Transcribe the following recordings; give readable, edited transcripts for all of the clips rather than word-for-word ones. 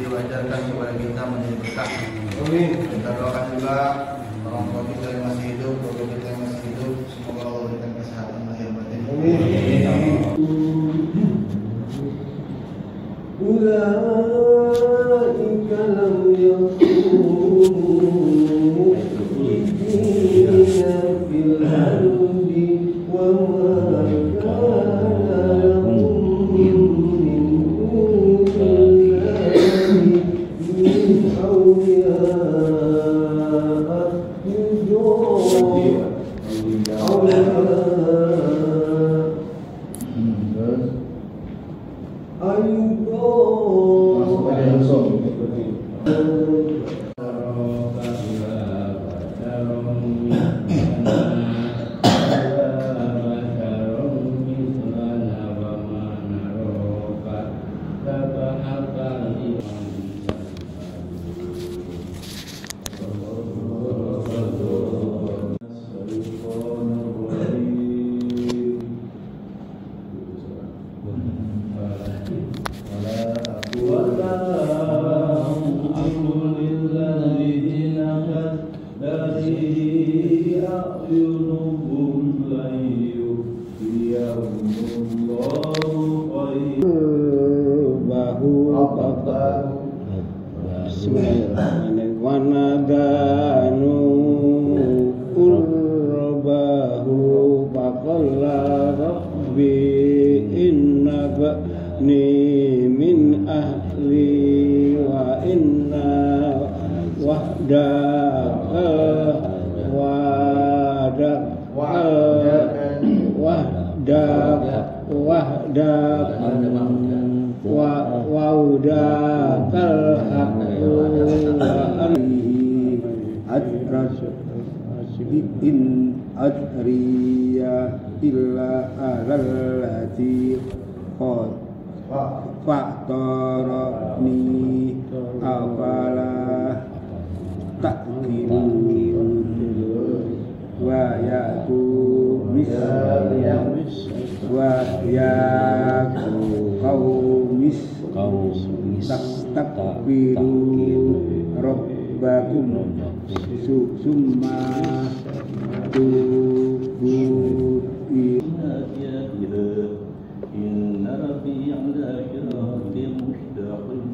diwajarkan kepada kita menjadi berkah. Kita doakan juga orang tua kita yang masih hidup, keluarga kita yang masih hidup, semoga Allah berikan kesehatan lahir batin. Ulaika lam yakunu mu'minina fil ardi wa ma kana lahum min dunillahi min awliya in adriya illa alallati qad fa'tarani afala ta'qilun wa ya'ku wa ya'ku qaumis tastakbiru rabbakum summa tubu inna rabbi ala siratin mustaqim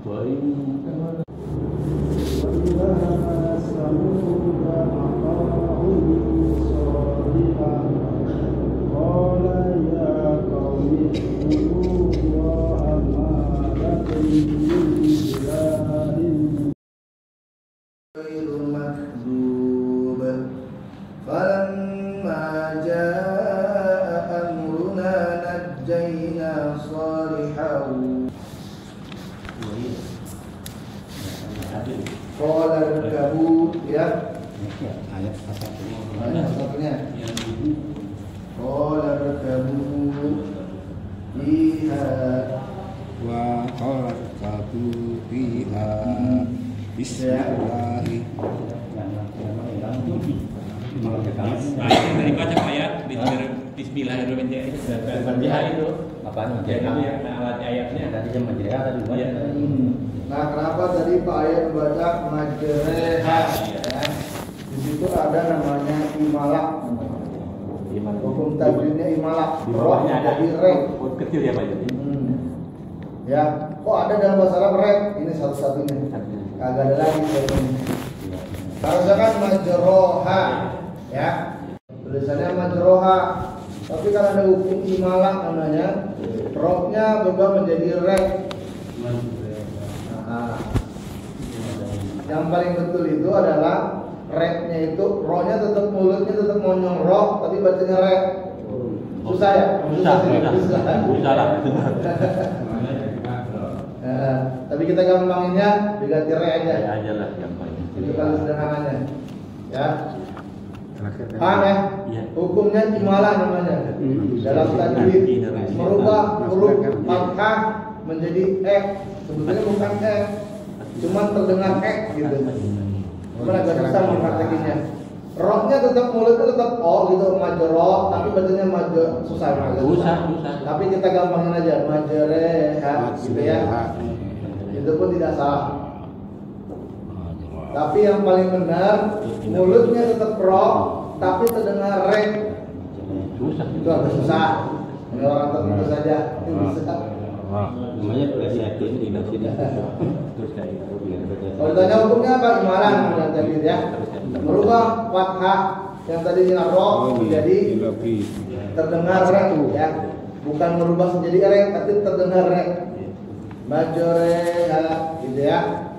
wa inna Nah, kenapa tadi Pak Ayat membaca majreha? Di situ ada namanya imalak. Hukum tajwidnya imalak. Rohnya ada di rek. Kecil ya Pak. Ya, kok ada dalam bahasa Arab rek? Ini satu-satunya. Kagak ada lagi ini. Harusnya kan majroha, ya. Tulisannya majroha. Tapi kan ada hukum imalak namanya. Rohnya berubah menjadi rek. Yang paling betul itu adalah reknya itu, rohnya tetap, mulutnya tetap monyong roh, tapi bacanya rek. Susah ya? Susah. Tapi kita gampanginnya diganti rek aja. Ya aja lah gampangnya. Itu paling sederhananya. Ya. Paham ya? Hukumnya imalah namanya. Dalam tajwid merubah huruf fathah menjadi sebetulnya bukan cuma terdengar gitu. Cuman agak susah mempraktekinnya. Rohnya tetap, mulutnya tetap gitu, majro, tapi bacanya majro, susah. Tapi kita gampangin aja, majreha gitu ya. Itu pun tidak salah. Tapi yang paling benar, mulutnya tetap roh, tapi terdengar rek. Itu agak susah. Ini orang tertentu saja itu bisa. Namanya hati ini tidak sini. Terus kayak itu biar baca. Kalau ditanya hukumnya apa, gimana kemudian tadi ya? Merubah fathah yang tadi roh menjadi terdengar rek ya. Bukan merubah menjadi rek, tapi terdengar rek. Majreha gitu ya.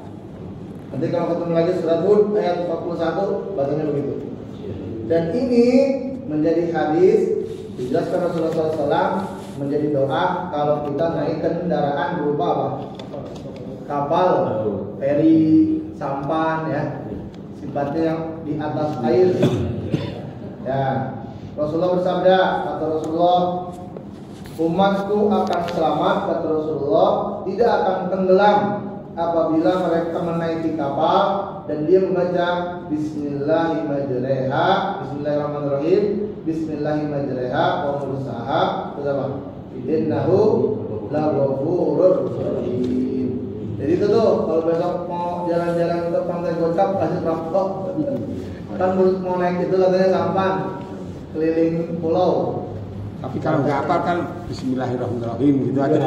Nanti kalau ketemu lagi surat Hud ayat 41 bacanya begitu. Dan ini menjadi hadis dijelaskan Rasulullah SAW menjadi doa kalau kita naik kendaraan berupa apa? Kapal, feri, sampan ya, sifatnya yang di atas air. Ya, Rasulullah bersabda, kata Rasulullah, umatku akan selamat, kata Rasulullah, tidak akan tenggelam apabila mereka menaiki kapal dan dia membaca Bismillahirrahmanirrahim, Bismillahirrahmanirrahim, wa mursaha, innahu laghafurur rahim. Jadi itu tuh kalau besok mau jalan-jalan ke Pantai Gocap kasih rokok. Kan mau naik itu katanya sampan keliling pulau. Tapi kalau nggak hafal kan Bismillahirrahmanirrahim gitu aja.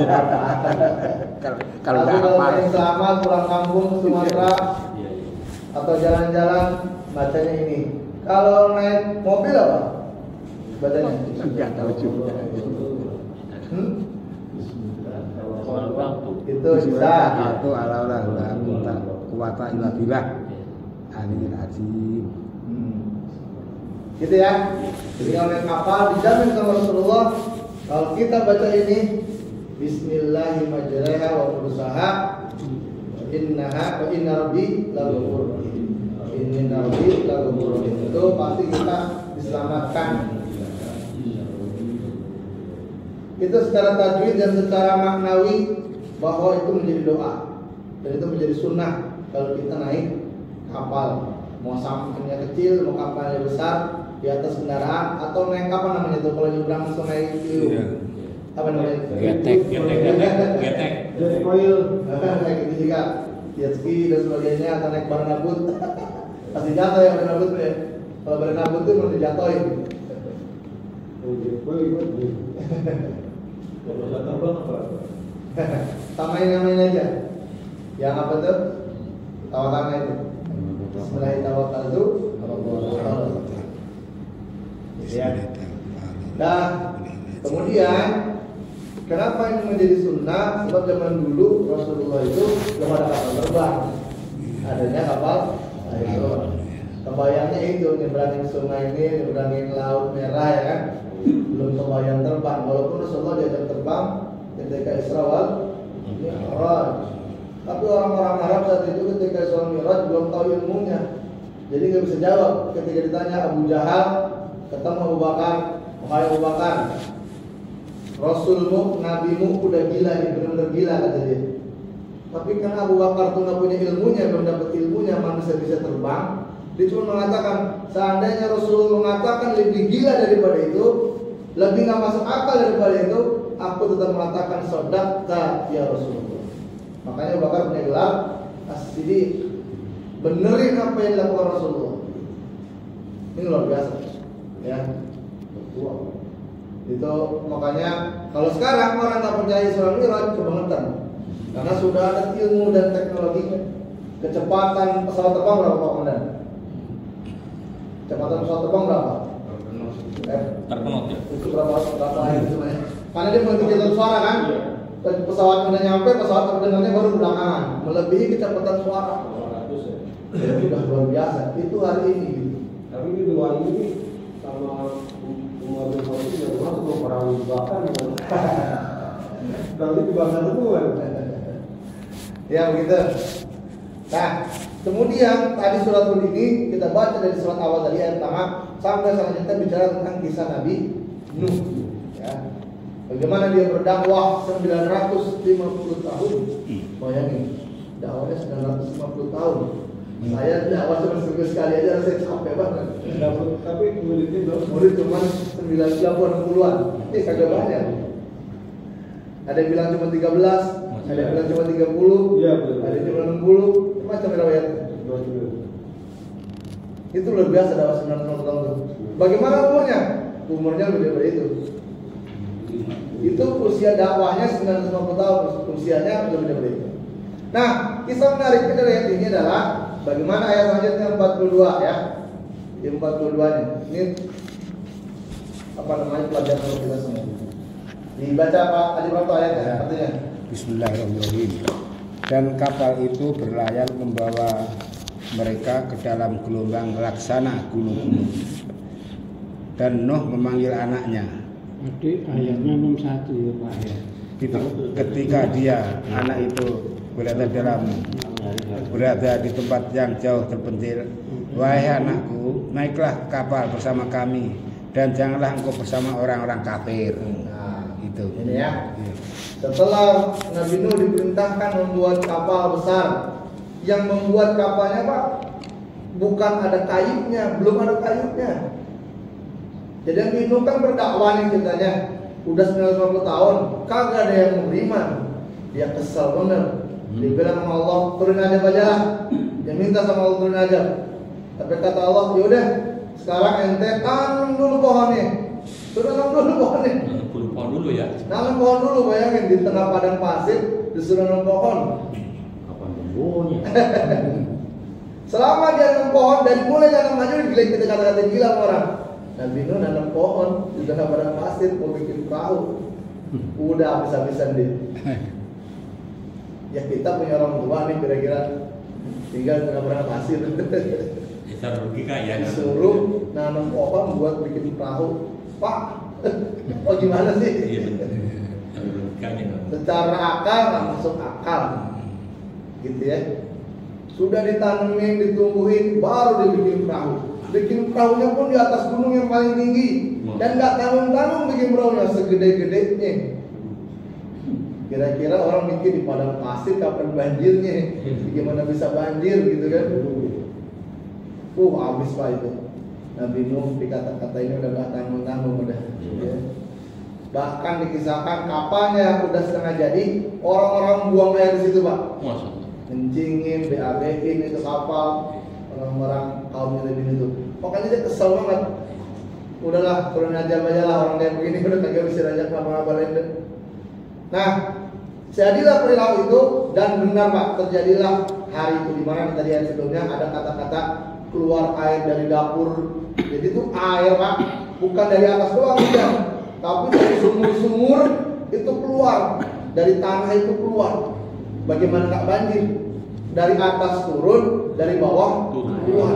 Kalau nggak hafal. Kalau selamat pulang kampung ke Sumatera atau jalan-jalan bacanya ini. Kalau naik mobil apa? Bacanya? Enggak tahu juga. Itu bisa. Itu ala kuwata illa billah. Aliyul azim. Gitu ya. Jadi kalau naik kapal dijamin sama Rasulullah kalau kita baca ini Bismillahirrahmanirrahim wa mursaha inna rabbi laghafurur rahim. Inna rabbi laghafurur rahim. Itu pasti kita diselamatkan. Itu secara tajwid dan secara maknawi bahwa itu menjadi doa dan itu menjadi sunnah kalau kita naik kapal, mau sampannya kecil, mau kapalnya besar, di atas kendaraan atau naik apa namanya itu kalau nyebrang sungai itu apa namanya? Getek. Jadi koil, kayak gitu juga, jet ski dan sebagainya atau naik baranabut, pasti jatuh ya baranabut ya. Kalau baranabut itu mau dijatuhin. Samain namanya aja. Yang apa tuh? Tawakalnya itu. Bismillahirrahmanirrahim. Ya. Nah, kemudian kenapa ini menjadi sunnah? Sebab zaman dulu Rasulullah itu belum ada kapal terbang, adanya kapal air. Kebayangnya itu nyebrangin sungai ini, nyebrangin laut merah ya kan? Belum kebayang terbang. Walaupun Rasulullah diajak terbang ketika Isra wal Mi'raj. Tapi orang-orang Arab saat itu ketika Isra wal Mi'raj belum tahu ilmunya, jadi nggak bisa jawab. Ketika ditanya Abu Jahal ketemu Abu Bakar, wahai Abu Bakar, Rasulmu, nabimu udah gila nih, benar-benar gila kata dia. Tapi karena Abu Bakar tuh nggak punya ilmunya, belum dapat ilmunya, manusia bisa terbang. Dia cuma mengatakan, seandainya Rasul mengatakan lebih gila daripada itu, lebih nggak masuk akal daripada itu, aku tetap mengatakan sodaqta ya Rasulullah. Makanya Abu Bakar punya gelar as-siddiq, benerin apa yang dilakukan Rasulullah. Ini luar biasa. Ya, itu makanya kalau sekarang orang tak percaya Isra Mi'raj kebangetan karena sudah ada ilmu dan teknologinya. Kecepatan pesawat terbang berapa Pak Komandan? Kecepatan pesawat terbang berapa? Terkenal ya. Itu berapa itu namanya? Karena dia mengikuti suara kan? Pesawat udah nyampe, pesawat terdengarnya baru belakangan, melebihi kecepatan suara. Itu sudah luar biasa. Itu hari ini. Tapi ini dua ini sama Umar bin Khattab itu masuk orang bahkan berarti dibahas semua. Ya begitu. Nah, kemudian tadi surat Hud ini kita baca dari surat awal tadi ayat pertama sampai selanjutnya bicara tentang kisah Nabi Nuh. Ya. Bagaimana dia berdakwah 950 tahun. Bayangin, dakwahnya 950 tahun. Saya dakwah cuma seminggu sekali aja saya capek banget. Tapi muridnya belum. Murid cuma 90-an. Ini kagak banyak. Ada yang bilang cuma 13, ada yang bilang cuma 30, Iya, betul. ada yang cuma 60, macam riwayat. Itu luar biasa dakwah 90 tahun itu. Bagaimana umurnya? Umurnya lebih dari itu. Itu usia dakwahnya 950 tahun, usianya lebih dari itu. Nah, kisah menariknya dari ayat ini adalah bagaimana ayat selanjutnya 42 ya. Di 42-nya. Ini apa namanya pelajaran untuk kita semua. Dibaca Pak Haji Prapto ayatnya artinya. Bismillahirrahmanirrahim. Dan kapal itu berlayar membawa mereka ke dalam gelombang laksana gunung-gunung. Dan Nuh memanggil anaknya. Adik ayatnya 61 ya Pak ya. Ketika dia anak itu berada di tempat yang jauh terpencil, wahai anakku, naiklah kapal bersama kami dan janganlah engkau bersama orang-orang kafir. Nah, Itu. ini ya. Setelah Nabi Nuh diperintahkan membuat kapal besar, yang membuat kapalnya Pak bukan ada kayunya, belum ada kayunya. Jadi Nabi Nuh kan berdakwah nih ceritanya, udah 950 tahun, kagak ada yang beriman. Dia kesal bener. Dia bilang sama Allah, turun aja bajalah. Dia minta sama Allah turun aja. Tapi kata Allah, yaudah, sekarang ente tanam dulu pohonnya. Tanam dulu pohonnya. Pohon dulu ya. Nanam pohon dulu, bayangin di tengah padang pasir disuruh nanam pohon. Kapan tumbuhnya? Selama dia nanam pohon dari mulai nanam aja udah bilang kita kata-kata gila sama orang. Nabi Nuh nanam pohon di tengah padang pasir mau bikin perahu. Udah habis-habisan dia. Ya kita punya orang tua nih kira-kira tinggal di tengah padang pasir. Bisa logika ya. Disuruh nanam pohon buat bikin perahu. Pak, oh gimana sih? Iya benar. Logikanya. Secara akal nggak masuk akal, gitu ya. Sudah ditanemin, ditumbuhin, baru dibikin perahu. Bikin perahunya pun di atas gunung yang paling tinggi dan nggak tanggung-tanggung bikin perahunya segede-gedenya. Kira-kira orang mikir di padang pasir kapan banjirnya? Gimana bisa banjir gitu kan? Habis Pak itu. Nabi Nuh dikata-kata ini udah gak tanggung-tanggung udah. Ya. Bahkan dikisahkan kapalnya udah setengah jadi, orang-orang buang air di situ Pak. Masa? Kencingin, BAB-in itu kapal, orang-orang kaum Nabi itu. Pokoknya dia kesel banget. Udahlah turun aja lah orang kayak begini udah kagak bisa ajak ngapa-ngapa lain. Nah, jadilah perilaku itu dan benar Pak terjadilah hari itu di mana tadi yang sebelumnya ada kata-kata keluar air dari dapur. Jadi itu air Pak, bukan dari atas doang ya, tapi dari sumur-sumur itu keluar, dari tanah itu keluar. Bagaimana nggak banjir? Dari atas turun, dari bawah keluar.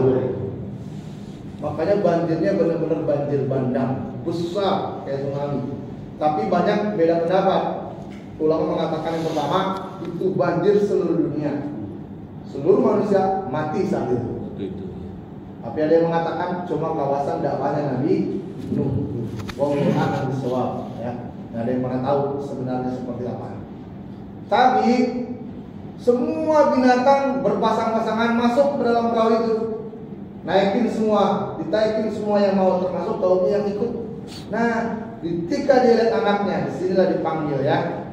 Makanya banjirnya benar-benar banjir bandang, besar kayak tsunami. Tapi banyak beda pendapat. Ulama mengatakan yang pertama itu banjir seluruh dunia, seluruh manusia mati saat itu. Tapi ada yang mengatakan cuma kawasan dakwahnya Nabi Nuh. Wallahu a'lam bishawab ya. Nah, ada yang pernah tahu sebenarnya seperti apa. Tapi semua binatang berpasang-pasangan masuk ke dalam perahu itu. Naikin semua, ditaikin semua yang mau termasuk kaumnya yang ikut. Nah, ketika dia lihat anaknya, disinilah dipanggil ya.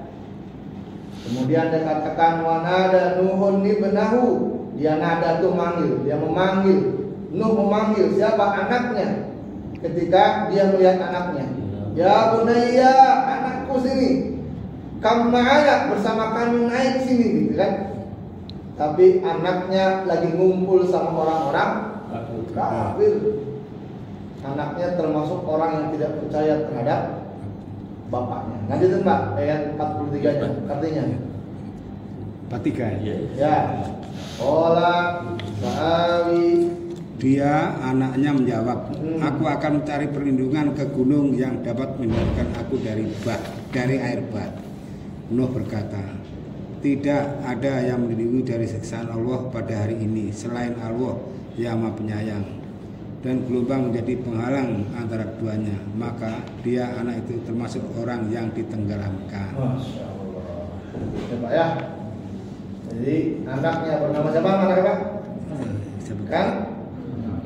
Kemudian dia katakan wanada Nuhun ibnahu. Dia nada tuh manggil, dia memanggil. Nuh memanggil siapa? Anaknya. Ketika dia melihat anaknya, ya bunayya, anakku sini. Kamu ma'ana, bersama kami naik sini gitu kan. Tapi anaknya lagi ngumpul sama orang-orang kafir. Anaknya termasuk orang yang tidak percaya terhadap bapaknya. Lanjutin Pak, ayat 43-nya. Artinya 43 ya. ya. Ola sa'awi. Dia anaknya menjawab, aku akan mencari perlindungan ke gunung yang dapat mengeluarkan aku dari air bat. Nuh berkata, tidak ada yang melindungi dari siksaan Allah pada hari ini selain Allah yang Maha Penyayang. Dan gelombang menjadi penghalang antara keduanya, maka dia anak itu termasuk orang yang ditenggelamkan. Masya Allah. Ya Pak ya. Jadi anaknya bernama siapa anaknya Pak?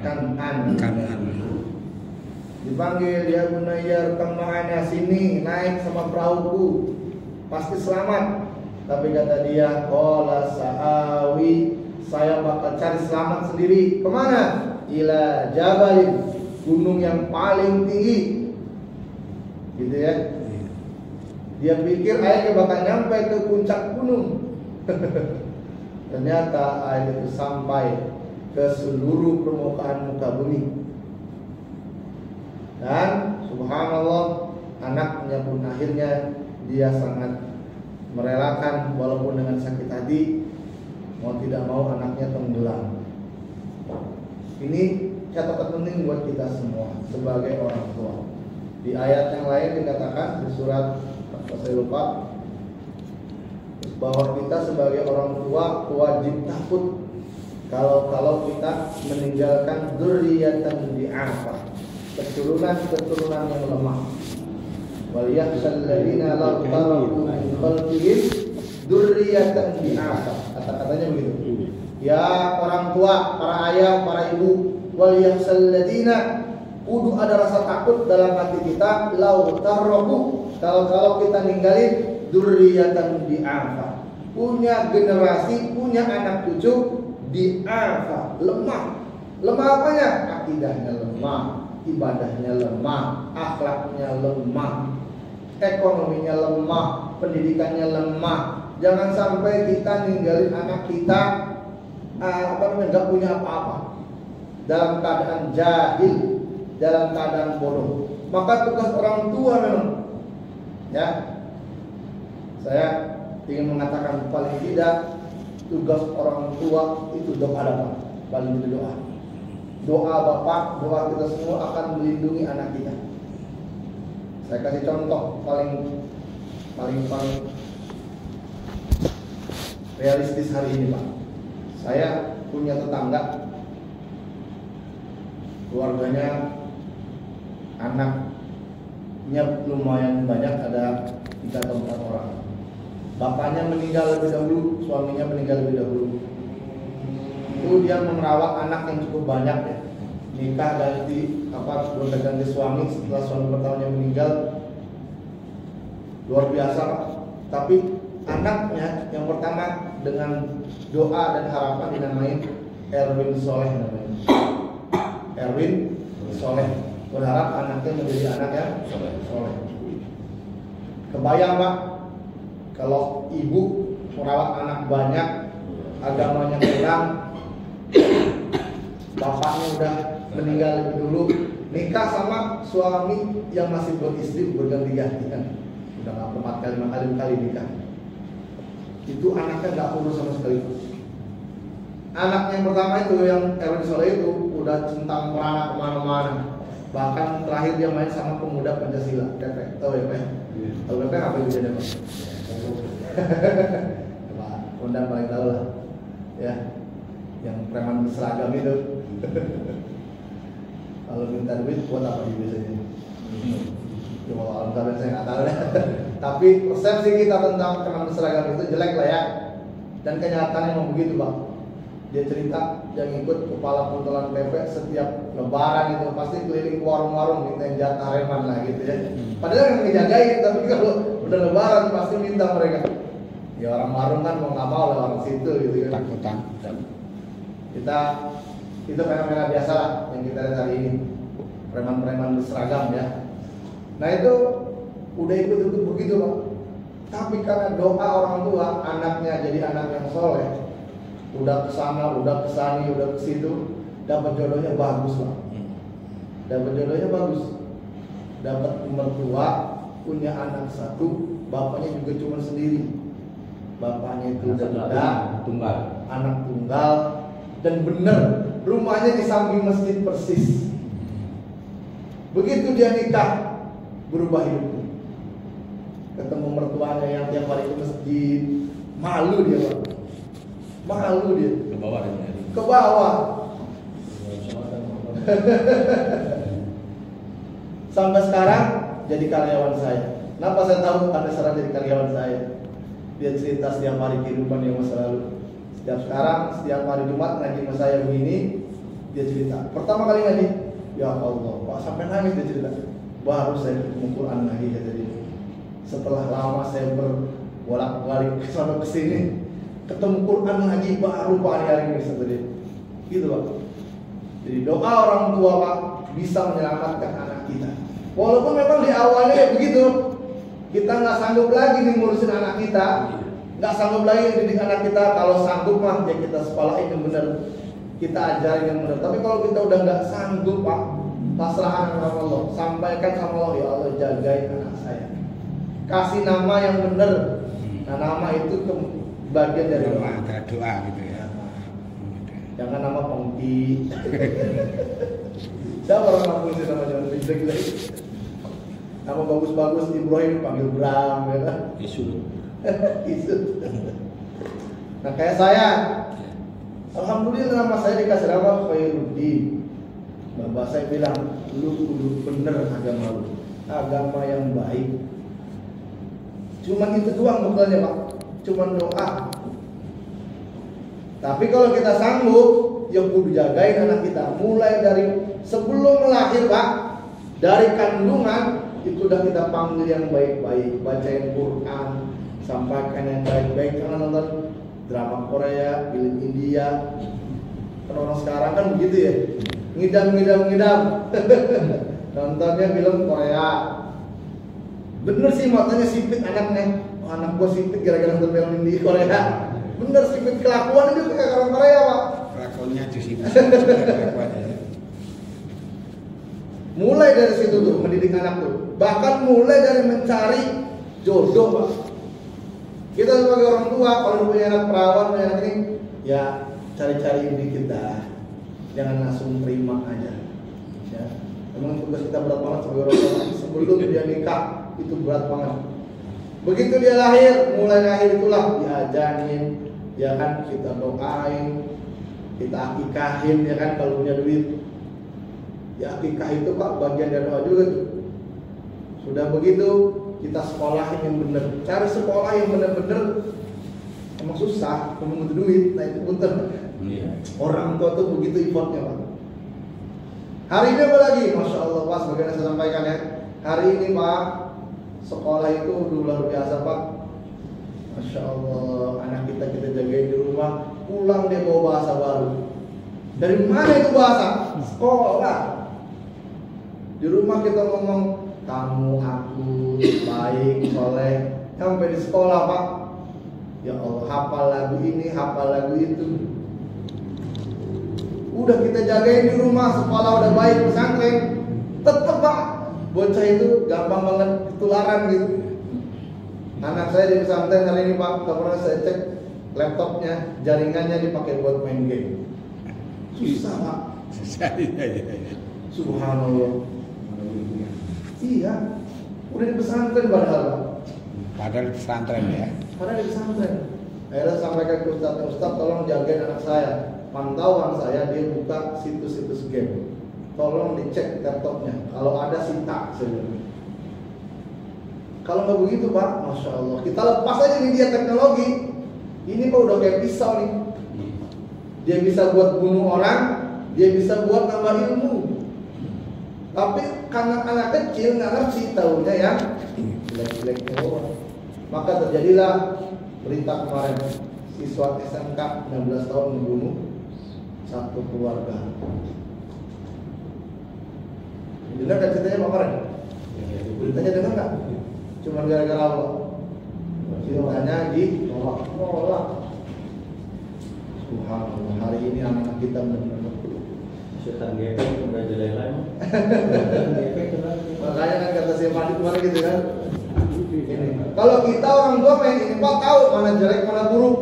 Kan'an. Dipanggil, ya bunayya rekam ma'ana, sini naik sama perahuku, pasti selamat. Tapi kata dia, qala sa'awi, saya bakal cari selamat sendiri. Kemana? Ila jabalin, gunung yang paling tinggi. Gitu ya. Dia pikir airnya bakal nyampe ke puncak gunung. Ternyata air itu sampai ke seluruh permukaan muka bumi. Dan subhanallah, anaknya pun akhirnya dia sangat merelakan walaupun dengan sakit hati, mau tidak mau anaknya tenggelam. Ini catatan penting buat kita semua sebagai orang tua. Di ayat yang lain dikatakan di surat, saya lupa, bahwa kita sebagai orang tua wajib takut kalau kita meninggalkan dzurriyyatan di'afa, keturunan yang lemah. Wal yakhshal ladzina law taraku min khalfihim dzurriyyatan di'afa. Kata-katanya begitu. Ya orang tua, para ayah, para ibu, wal yakhshal ladzina, kudu ada rasa takut dalam hati kita, law taraku, kalau kita ninggalin dzurriyyatan di'afa, punya generasi, punya anak cucu di'afa, lemah. Lemah apanya? Akidahnya lemah, ibadahnya lemah, akhlaknya lemah, ekonominya lemah, pendidikannya lemah. Jangan sampai kita ninggalin anak kita nggak punya apa-apa, dalam keadaan jahil, dalam keadaan bodoh. Maka tugas orang tua memang, ya, saya ingin mengatakan paling tidak tugas orang tua itu doa, paling itu doa. Doa bapak, doa kita semua akan melindungi anak kita. Saya kasih contoh paling realistis hari ini, Pak. Saya punya tetangga, keluarganya anaknya lumayan banyak, ada 3 atau 4 orang. Bapaknya meninggal lebih dahulu, suaminya meninggal lebih dahulu. Itu dia merawat anak yang cukup banyak ya. Nikah ganti gonta-ganti suami setelah suami pertamanya meninggal. Luar biasa, Pak. Tapi anaknya yang pertama dengan doa dan harapan dinamain Erwin Soleh namanya. Erwin Soleh. Berharap anaknya menjadi anak yang soleh. Kebayang, Pak, kalau ibu merawat anak banyak, agamanya kurang, bapaknya udah meninggal lebih dulu, nikah sama suami yang masih beristri berganti-ganti kan, udah 4 kali 5 kali nikah. Itu anaknya nggak urus sama sekali. Anak yang pertama itu yang Erwin Soleh itu udah centang merana kemana-mana. Bahkan terakhir dia main sama pemuda Pancasila, Pepe. Tahu ya, Pak? Tahu Pepe apa itu jadi, Pak? Pak Undang paling tahu lah, ya, yang preman berseragam itu. Kalau minta duit buat apa dia biasanya? Cuma alam kabin saya nggak tahu. Tapi persepsi kita tentang preman berseragam itu jelek lah ya. Dan kenyataannya memang begitu, Pak. Dia cerita yang ikut kepala puntelan PP setiap lebaran itu pasti keliling warung-warung minta jatah reman lah gitu ya. Padahal yang ngejagain, tapi kalau udah lebaran pasti minta mereka. Ya orang warung kan mau nggak mau lah, orang situ gitu kan. Takutan. Kita itu fenomena biasa lah yang kita lihat hari ini, preman-preman berseragam ya. Nah itu udah ikut begitu, Pak. Tapi karena doa orang tua, anaknya jadi anak yang soleh, udah kesana, udah kesani, udah kesitu, dapat jodohnya bagus, Pak. Dapat jodohnya bagus, dapat mertua, punya anak 1, bapaknya juga cuma sendiri. Bapaknya itu udah tunggal, anak tunggal, dan bener rumahnya di samping masjid persis. Begitu dia nikah, berubah hidupnya. Ketemu mertuanya yang tiap hari ke masjid, malu dia, Pak. Malu dia. Ke bawah. Sampai sekarang jadi karyawan saya. Kenapa saya tahu? Karena sekarang jadi karyawan saya. Dia cerita setiap hari kehidupan yang masa lalu. Setiap hari Jumat ngaji sama saya begini, dia cerita. Pertama kali ngaji, ya Allah, Pak sampai nangis dia cerita. Baru saya ketemu Quran lagi kata dia. Setelah lama saya berbolak-balik ke sana ke sini, ketemu Quran lagi baru Pak hari ini kata dia. Gitu Pak. Jadi doa orang tua Pak bisa menyelamatkan anak kita. Walaupun memang di awalnya ya begitu, kita nggak sanggup lagi nih ngurusin anak kita, nggak sanggup lagi didik anak kita. Kalau sanggup mah ya kita sekolahin yang benar, kita ajarin yang benar. Tapi kalau kita udah nggak sanggup Pak, pasrah anak sama Allah, sampaikan sama Allah, ya Allah jagain anak saya, kasih nama yang benar. Nah nama itu bagian dari doa. Doa gitu ya. Jangan nama Pongki. Siapa orang ngaku sih namanya gila-gila. Nama bagus-bagus Ibrahim panggil Bram ya kan? Isu. Isu. Nah kayak saya, alhamdulillah nama saya dikasih nama Khairuddin. Bapak saya bilang, lu kudu bener agama lu, agama yang baik. Cuman itu doang bukannya Pak, cuman doa. Tapi kalau kita sanggup, ya kudu jagain anak kita. Mulai dari sebelum lahir Pak, dari kandungan itu udah kita panggil yang baik-baik, bacain Quran, sampaikan yang baik-baik. Jangan nonton drama Korea, film India. Kan orang sekarang kan begitu ya, ngidam. Nontonnya film Korea. Bener sih matanya sipit anaknya. Oh, anak gua sipit gara-gara nonton film India Korea. Bener sipit, kelakuan itu kayak orang Korea Pak. Kelakuannya di sini. Mulai dari situ tuh mendidik anak tuh. Bahkan mulai dari mencari jodoh Pak. Kita sebagai orang tua kalau punya anak perawan, punya anak ini, ya cari-cari dikit dah. Jangan langsung terima aja. Ya. Memang tugas kita berat banget sebagai orang tua. Sebelum dia nikah itu berat banget. Begitu dia lahir, mulai lahir itulah diajarin, ya kan, kita doain, kita akikahin, ya kan, kalau punya duit. Ya akikah itu Pak bagian dari doa juga tuh. Sudah begitu kita sekolahin yang benar. Cari sekolah yang benar-benar emang susah, memang butuh duit. Nah itu butuh. Orang tua tuh begitu effortnya Pak. Hari ini apa lagi? Masya Allah Pak, sebagaimana saya sampaikan ya. Hari ini Pak, sekolah itu luar biasa Pak. Masya Allah, anak kita jagain di rumah, pulang dia bawa bahasa baru. Dari mana itu bahasa? Sekolah. Di rumah kita ngomong kamu, aku, baik, soleh. Sampai di sekolah Pak, ya Allah, hafal lagu ini, hafal lagu itu. Udah kita jagain di rumah, sekolah udah baik, pesantren. Tetep Pak, bocah itu gampang banget ketularan gitu. Anak saya di pesantren hari ini Pak, kemarin saya cek laptopnya, jaringannya dipakai buat main game. Susah Pak. Susah ya. Subhanallah. Iya, udah di pesantren padahal Pak. Padahal di pesantren ya. Padahal di pesantren. Akhirnya sampaikan ke Ustaz, tolong jagain anak saya. Pantauan saya dia buka situs-situs game. Tolong dicek laptopnya. Kalau ada sita sebenarnya. Kalau nggak begitu Pak, Masya Allah, kita lepas aja nih dia teknologi. Ini Pak udah kayak pisau nih. Dia bisa buat bunuh orang, dia bisa buat nambah ilmu. Tapi karena anak kecil nggak ngerti, tahunya ya jelek-jeleknya. Maka terjadilah berita kemarin, siswa SMK 16 tahun membunuh satu keluarga. Dengar kan ceritanya kemarin? Beritanya dengar nggak? Cuma gara-gara Allah. Ceritanya di nolak. Subhanallah, hari ini anak kita benar-benar Setan gepeng udah jelek lagi. makanya kan kata si Madi kemarin gitu kan. Ini. Kalau kita orang tua main ini Pak tahu mana jelek mana buruk.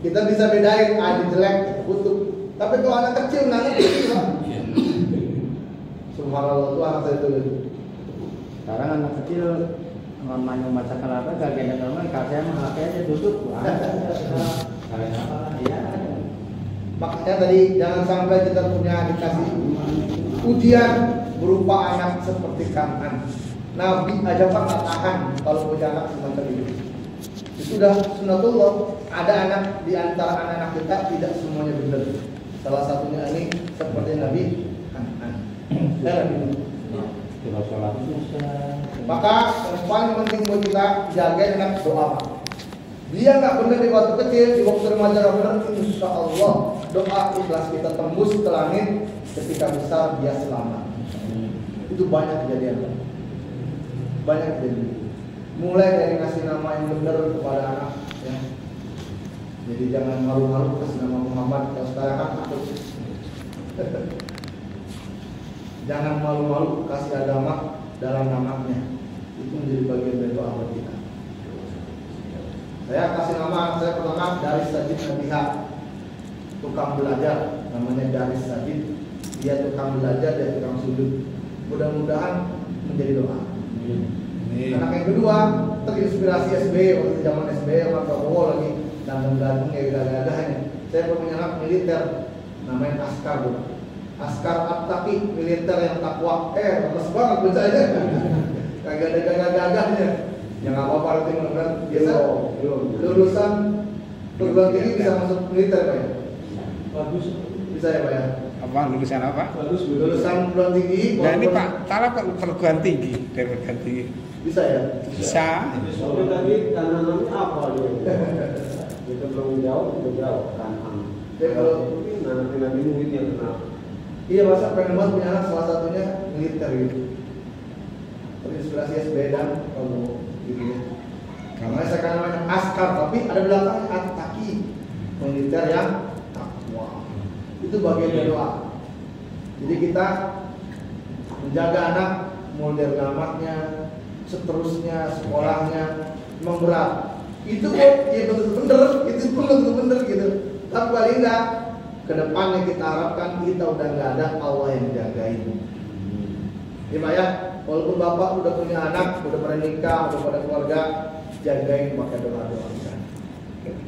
Kita bisa bedain ini jelek, butuh. Tapi kalau anak kecil nggak ngerti Pak. Subhanallah tuh anak saya tuh. Sekarang anak kecil namanya baca kelapa gak kayak normal, kasih mah HP aja duduk. Kalian apa? Iya. Makanya tadi jangan sampai kita punya dikasih ujian berupa anak seperti Kan'an. Nabi aja Pak nggak tahan kalau punya anak semacam itu. sudah sunatullah. Ada anak di antara anak-anak kita tidak semuanya benar. Salah satunya ini seperti Nabi Hanan. Maka yang paling penting buat kita jaga dengan doa. Dia nggak benar di waktu kecil, di waktu remaja nggak benar, insya Allah doa ikhlas kita tembus ke langit, ketika besar dia selamat. Itu banyak kejadian, banyak kejadian. Mulai dari ngasih nama yang benar kepada anak, ya. Jadi jangan malu-malu kasih nama Muhammad. Kalau sekarang kan takut. Jangan malu-malu kasih agama dalam namanya. Itu menjadi bagian dari doa buat kita. Saya kasih nama anak saya pertama dari Sajid Nabiha, tukang belajar, namanya Daris Sajid. Dia tukang belajar, dia tukang sujud. Mudah-mudahan menjadi doa. Anak yang kedua terinspirasi SBY, waktu zaman SBY sama Prabowo lagi ganteng-ganteng ya gagah-gagahnya. Saya punya anak militer, namanya Askar, Bu. Askar At-Taqi, militer yang takwa. Lepas banget bacanya. Kagak ada gagah-gagahnya. Ya nggak apa-apa, nanti mudah-mudahan biasa lulusan perguruan tinggi bisa masuk militer, Pak ya? Bagus. Bisa ya, Pak ya? Apa lulusan apa? Bagus. Lulusan perguruan tinggi. Nah ini Pak, Tala perguruan tinggi, dari perguruan tinggi. Bisa ya? Bisa. Tapi tadi tanamnya apa dia? Kita belum jauh tanam. Ya, kalau mungkin nanti mungkin yang kenal. iya, masa pengen banget punya anak, salah satunya militer gitu. Terinspirasi SBY dan Prabowo gitu ya. Namanya saya kan namanya Askar, tapi ada belakangnya At-Taqi, militer yang takwa. Itu bagian dari doa. Jadi kita menjaga anak mulai dari alamatnya, seterusnya, sekolahnya, memang berat. Itu kok ya bener, itu pun bener gitu. Tapi paling enggak kedepannya kita harapkan kita udah nggak ada, Allah yang jagain. Ya Pak ya, walaupun Bapak udah punya anak, udah pada nikah, udah pada keluarga, jagain pakai doa-doa kita.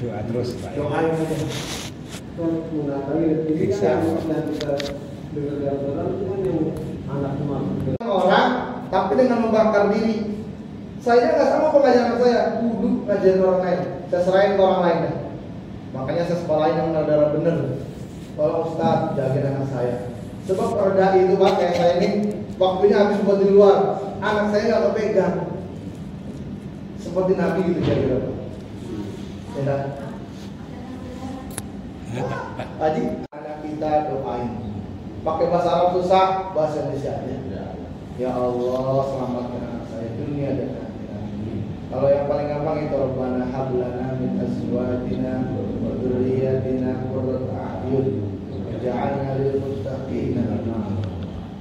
Doa terus Pak. Doain aja. Kan mengatakan ini kan yang kita dengar dari orang itu kan yang anak cuma Orang, tapi dengan membakar diri. Saya nggak sama pengajaran saya, duduk ngajarin orang lain. Saya serahin ke orang lain. Makanya saya sekolahin yang darah bener. Tolong Ustaz, jagain anak saya. Sebab perda itu Pak, kayak saya ini waktunya habis buat di luar. Anak saya nggak kepegang. Seperti Nabi gitu kira-kira. Ya. Haji, anak kita doain. Pakai bahasa Arab susah, bahasa Indonesia aja. Ya Allah, selamatkan anak saya dunia dan akhirat. Kalau yang paling gampang itu Rabbana hab lana min azwajina wa dzurriyyatina qurrata a'yun waj'alna lil muttaqina imama.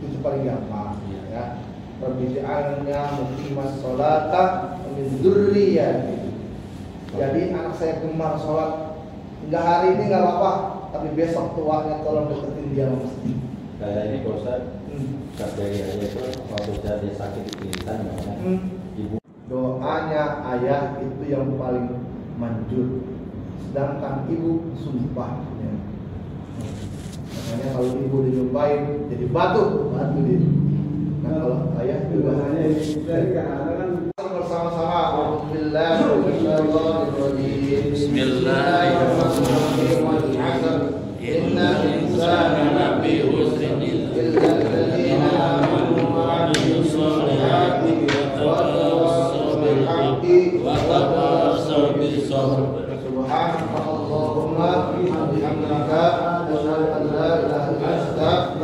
Itu paling gampang ya. Rabbi ja'alna muqimas sholata min dzurriyyati. Jadi anak saya gemar sholat. Enggak hari ini enggak apa-apa, tapi besok tuanya tolong deketin dia sama masjid. Kayak ini Ustaz, kejadiannya itu waktu dia sakit pingsan ibu. Doanya ayah itu yang paling manjur, sedangkan ibu sumpah. Ya. Makanya kalau ibu dijumpain jadi batu dia. Nah kalau ayah juga hanya dari kan bersama-sama. Bismillahirrahmanirrahim. Bismillahirrahmanirrahim. Innal insana lafi khusrin illa alladziina aamanu wa 'amilus shalihati wa tawassaw bil haqqi wa tawassaw bis sabr. Subhanakallahumma wa bihamdika asyhadu an la ilaha illa anta